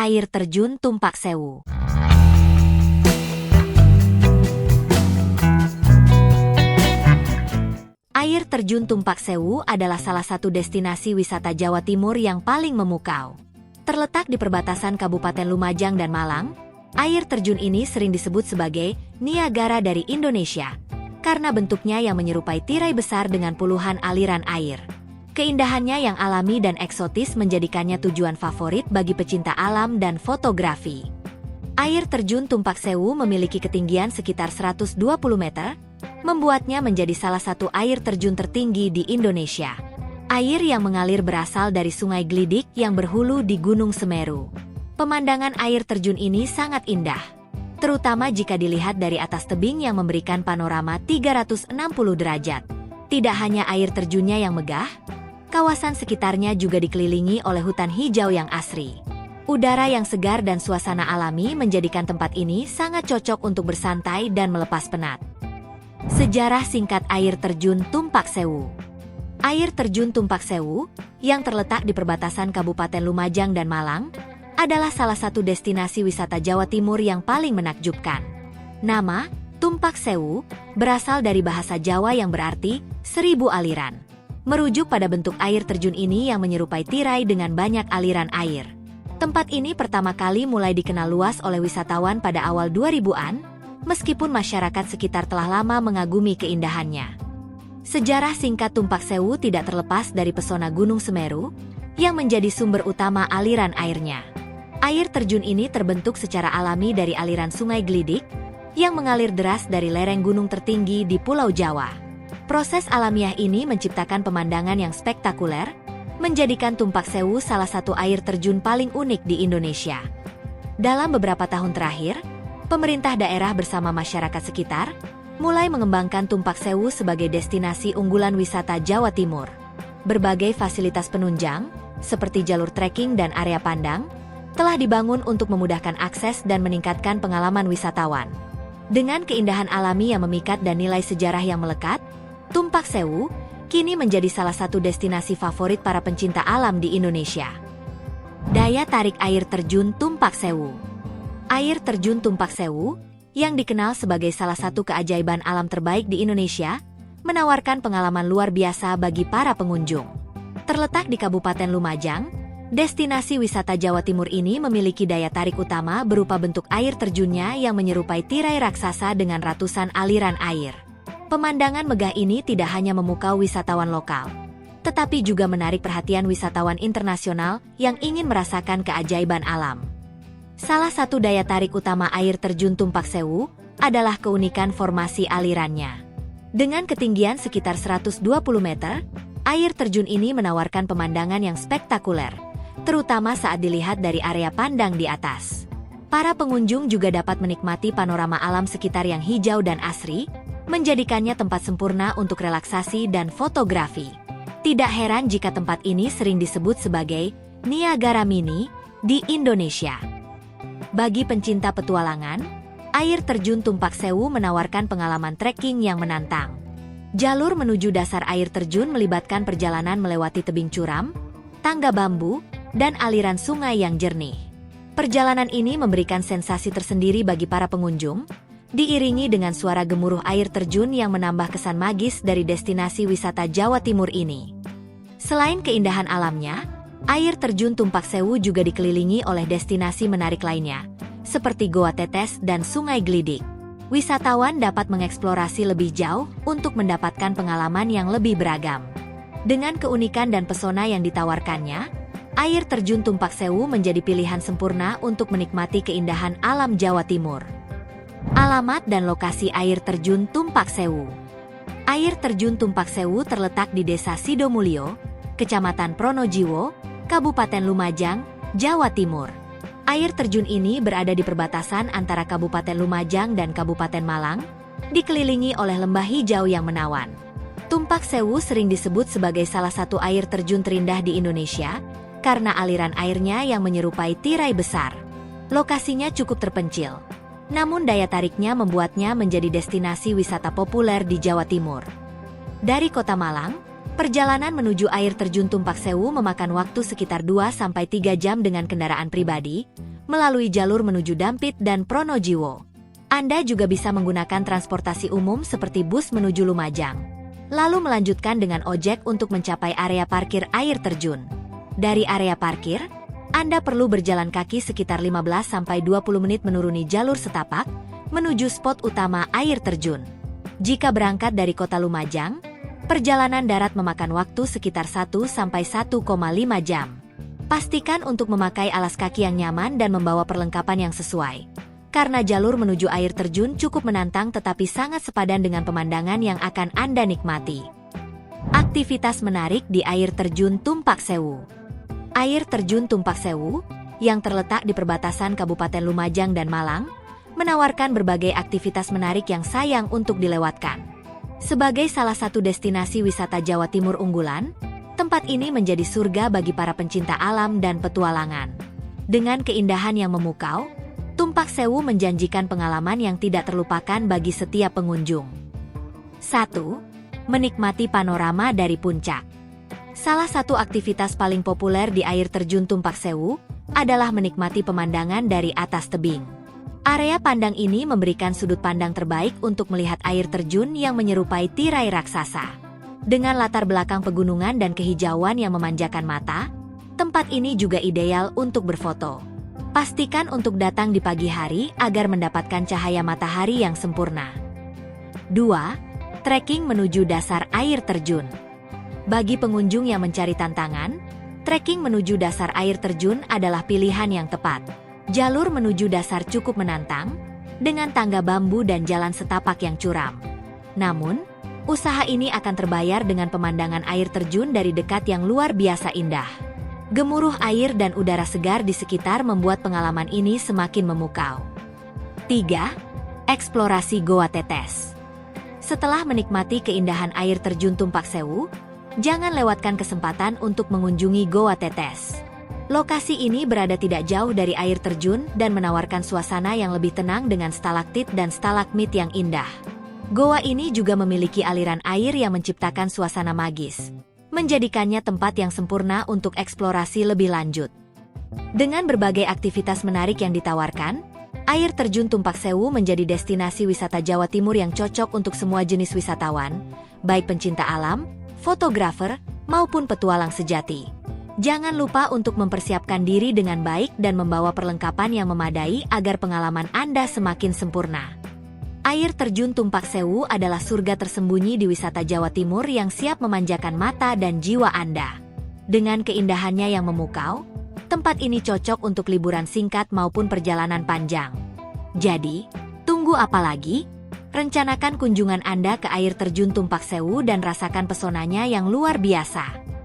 Air terjun Tumpak Sewu. Air terjun Tumpak Sewu adalah salah satu destinasi wisata Jawa Timur yang paling memukau. Terletak di perbatasan Kabupaten Lumajang dan Malang, air terjun ini sering disebut sebagai Niagara dari Indonesia, karena bentuknya yang menyerupai tirai besar dengan puluhan aliran air. Keindahannya yang alami dan eksotis menjadikannya tujuan favorit bagi pecinta alam dan fotografi. Air terjun Tumpak Sewu memiliki ketinggian sekitar 120 meter, membuatnya menjadi salah satu air terjun tertinggi di Indonesia. Air yang mengalir berasal dari Sungai Glidik yang berhulu di Gunung Semeru. Pemandangan air terjun ini sangat indah, terutama jika dilihat dari atas tebing yang memberikan panorama 360 derajat. Tidak hanya air terjunnya yang megah, kawasan sekitarnya juga dikelilingi oleh hutan hijau yang asri. Udara yang segar dan suasana alami menjadikan tempat ini sangat cocok untuk bersantai dan melepas penat. Sejarah singkat air terjun Tumpak Sewu. Air terjun Tumpak Sewu, yang terletak di perbatasan Kabupaten Lumajang dan Malang, adalah salah satu destinasi wisata Jawa Timur yang paling menakjubkan. Nama, Tumpak Sewu, berasal dari bahasa Jawa yang berarti 1000 aliran. Merujuk pada bentuk air terjun ini yang menyerupai tirai dengan banyak aliran air. Tempat ini pertama kali mulai dikenal luas oleh wisatawan pada awal 2000-an, meskipun masyarakat sekitar telah lama mengagumi keindahannya. Sejarah singkat Tumpak Sewu tidak terlepas dari pesona Gunung Semeru, yang menjadi sumber utama aliran airnya. Air terjun ini terbentuk secara alami dari aliran Sungai Glidik, yang mengalir deras dari lereng gunung tertinggi di Pulau Jawa. Proses alamiah ini menciptakan pemandangan yang spektakuler, menjadikan Tumpak Sewu salah satu air terjun paling unik di Indonesia. Dalam beberapa tahun terakhir, pemerintah daerah bersama masyarakat sekitar mulai mengembangkan Tumpak Sewu sebagai destinasi unggulan wisata Jawa Timur. Berbagai fasilitas penunjang, seperti jalur trekking dan area pandang, telah dibangun untuk memudahkan akses dan meningkatkan pengalaman wisatawan. Dengan keindahan alami yang memikat dan nilai sejarah yang melekat, Tumpak Sewu kini menjadi salah satu destinasi favorit para pencinta alam di Indonesia. Daya tarik air terjun Tumpak Sewu. Air terjun Tumpak Sewu, yang dikenal sebagai salah satu keajaiban alam terbaik di Indonesia, menawarkan pengalaman luar biasa bagi para pengunjung. Terletak di Kabupaten Lumajang, destinasi wisata Jawa Timur ini memiliki daya tarik utama berupa bentuk air terjunnya yang menyerupai tirai raksasa dengan ratusan aliran air. Pemandangan megah ini tidak hanya memukau wisatawan lokal, tetapi juga menarik perhatian wisatawan internasional yang ingin merasakan keajaiban alam. Salah satu daya tarik utama air terjun Tumpak Sewu adalah keunikan formasi alirannya. Dengan ketinggian sekitar 120 meter, air terjun ini menawarkan pemandangan yang spektakuler, terutama saat dilihat dari area pandang di atas. Para pengunjung juga dapat menikmati panorama alam sekitar yang hijau dan asri, menjadikannya tempat sempurna untuk relaksasi dan fotografi. Tidak heran jika tempat ini sering disebut sebagai Niagara Mini di Indonesia. Bagi pencinta petualangan, air terjun Tumpak Sewu menawarkan pengalaman trekking yang menantang. Jalur menuju dasar air terjun melibatkan perjalanan melewati tebing curam, tangga bambu, dan aliran sungai yang jernih. Perjalanan ini memberikan sensasi tersendiri bagi para pengunjung, diiringi dengan suara gemuruh air terjun yang menambah kesan magis dari destinasi wisata Jawa Timur ini. Selain keindahan alamnya, air terjun Tumpak Sewu juga dikelilingi oleh destinasi menarik lainnya, seperti Goa Tetes dan Sungai Glidik. Wisatawan dapat mengeksplorasi lebih jauh untuk mendapatkan pengalaman yang lebih beragam. Dengan keunikan dan pesona yang ditawarkannya, air terjun Tumpak Sewu menjadi pilihan sempurna untuk menikmati keindahan alam Jawa Timur. Alamat dan lokasi air terjun Tumpak Sewu. Air terjun Tumpak Sewu terletak di Desa Sidomulyo, Kecamatan Pronojiwo, Kabupaten Lumajang, Jawa Timur. Air terjun ini berada di perbatasan antara Kabupaten Lumajang dan Kabupaten Malang, dikelilingi oleh lembah hijau yang menawan. Tumpak Sewu sering disebut sebagai salah satu air terjun terindah di Indonesia, karena aliran airnya yang menyerupai tirai besar. Lokasinya cukup terpencil, namun daya tariknya membuatnya menjadi destinasi wisata populer di Jawa Timur. Dari kota Malang, perjalanan menuju air terjun Tumpak Sewu memakan waktu sekitar 2-3 jam dengan kendaraan pribadi, melalui jalur menuju Dampit dan Pronojiwo. Anda juga bisa menggunakan transportasi umum seperti bus menuju Lumajang, lalu melanjutkan dengan ojek untuk mencapai area parkir air terjun. Dari area parkir, Anda perlu berjalan kaki sekitar 15-20 menit menuruni jalur setapak, menuju spot utama air terjun. Jika berangkat dari kota Lumajang, perjalanan darat memakan waktu sekitar 1-1,5 jam. Pastikan untuk memakai alas kaki yang nyaman dan membawa perlengkapan yang sesuai. Karena jalur menuju air terjun cukup menantang tetapi sangat sepadan dengan pemandangan yang akan Anda nikmati. Aktivitas menarik di air terjun Tumpak Sewu. Air terjun Tumpak Sewu, yang terletak di perbatasan Kabupaten Lumajang dan Malang, menawarkan berbagai aktivitas menarik yang sayang untuk dilewatkan. Sebagai salah satu destinasi wisata Jawa Timur unggulan, tempat ini menjadi surga bagi para pencinta alam dan petualangan. Dengan keindahan yang memukau, Tumpak Sewu menjanjikan pengalaman yang tidak terlupakan bagi setiap pengunjung. 1. Menikmati panorama dari puncak. Salah satu aktivitas paling populer di air terjun Tumpak Sewu adalah menikmati pemandangan dari atas tebing. Area pandang ini memberikan sudut pandang terbaik untuk melihat air terjun yang menyerupai tirai raksasa. Dengan latar belakang pegunungan dan kehijauan yang memanjakan mata, tempat ini juga ideal untuk berfoto. Pastikan untuk datang di pagi hari agar mendapatkan cahaya matahari yang sempurna. 2. Trekking menuju dasar air terjun. Bagi pengunjung yang mencari tantangan, trekking menuju dasar air terjun adalah pilihan yang tepat. Jalur menuju dasar cukup menantang, dengan tangga bambu dan jalan setapak yang curam. Namun, usaha ini akan terbayar dengan pemandangan air terjun dari dekat yang luar biasa indah. Gemuruh air dan udara segar di sekitar membuat pengalaman ini semakin memukau. 3. Eksplorasi Goa Tetes. Setelah menikmati keindahan air terjun Tumpak Sewu, jangan lewatkan kesempatan untuk mengunjungi Goa Tetes. Lokasi ini berada tidak jauh dari air terjun dan menawarkan suasana yang lebih tenang dengan stalaktit dan stalagmit yang indah. Goa ini juga memiliki aliran air yang menciptakan suasana magis, menjadikannya tempat yang sempurna untuk eksplorasi lebih lanjut. Dengan berbagai aktivitas menarik yang ditawarkan, air terjun Tumpak Sewu menjadi destinasi wisata Jawa Timur yang cocok untuk semua jenis wisatawan, baik pencinta alam, fotografer, maupun petualang sejati. Jangan lupa untuk mempersiapkan diri dengan baik dan membawa perlengkapan yang memadai agar pengalaman Anda semakin sempurna. Air terjun Tumpak Sewu adalah surga tersembunyi di wisata Jawa Timur yang siap memanjakan mata dan jiwa Anda. Dengan keindahannya yang memukau, tempat ini cocok untuk liburan singkat maupun perjalanan panjang. Jadi, tunggu apa lagi? Rencanakan kunjungan Anda ke air terjun Tumpak Sewu dan rasakan pesonanya yang luar biasa.